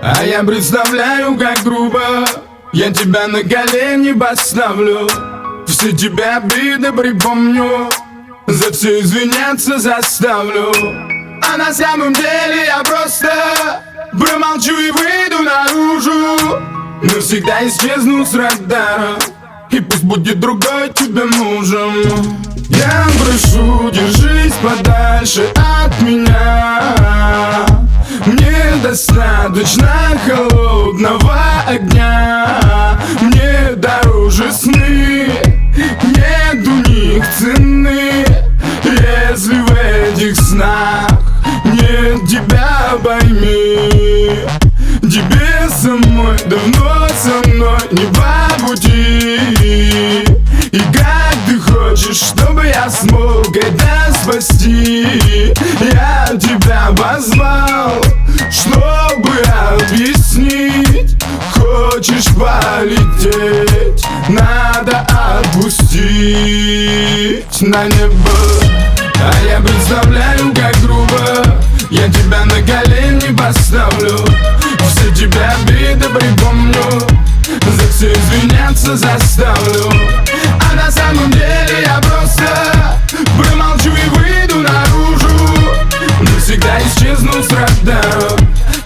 А я представляю, как грубо я тебя на колени поставлю, все тебя обиды припомню, за все извиняться заставлю. А на самом деле я просто промолчу и выйду наружу, навсегда исчезну с радара, и пусть будет другой тебе мужем. Я прошу, держись подальше от меня, мне достаточно холодного огня. Мне дороже сны, нет у них цены, если в этих снах нет тебя, пойми. Тебе самой давно со мной не по пути, и как ты хочешь, чтобы я смог это спасти? Я тебя позвал, чтобы объяснить. Хочешь полететь, надо отпустить на небо. А я представляю, как грубо я тебя на колени поставлю, все тебя обиды припомню, за все извиняться заставлю. А на самом деле я просто промолчу и выйду наружу, навсегда исчезну с радара,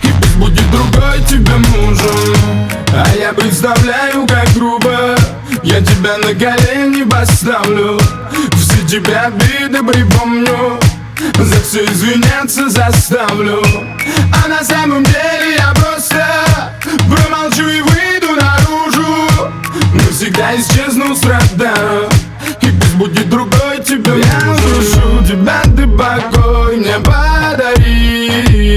и пусть будет другой тебе мужем. А я представляю, как грубо я тебя на колени поставлю, все тебя обиды припомню, за все извиняться заставлю. А на самом деле я просто промолчу и выйду наружу, навсегда исчезну с радара, и пусть будет другой тебе мужем. Я прошу тебя, ты покой мне подари,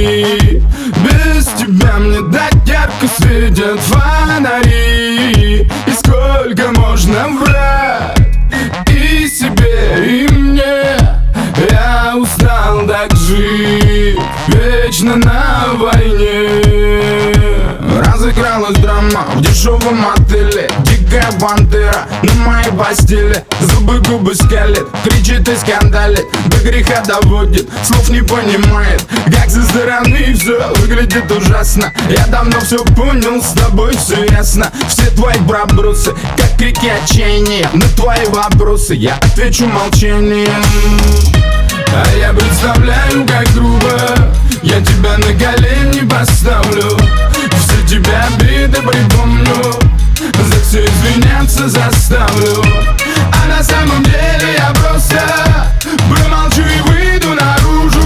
без тебя мне так ярко светят фонари. И сколько можно врать и себе, и мне? Я устал так жить вечно на войне. Разыгралась драма в дешевом отеле, дикая пантера на моей постели, зубы губы скалит, кричит и скандалит, до греха доводит, слов не понимает, как со стороны все выглядит ужасно. Я давно все понял, с тобой все ясно. Все твои пробросы, как крики отчаяния, на твои вопросы я отвечу молчанием. А я представляю, как грубо я тебя на колени поставлю, все тебя обиды припомню, за все извиняться заставлю. А на самом деле я просто промолчу и выйду наружу,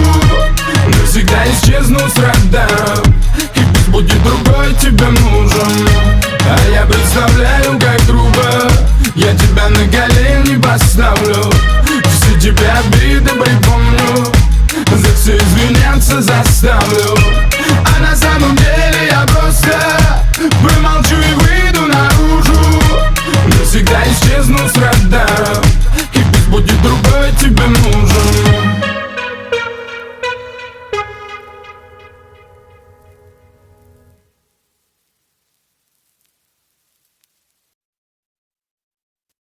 навсегда исчезну с радара, и пусть будет другой тебе мужем. А я представляю, как грубо я тебя на колени поставлю, все тебя обиды припомню, за все извиняться заставлю.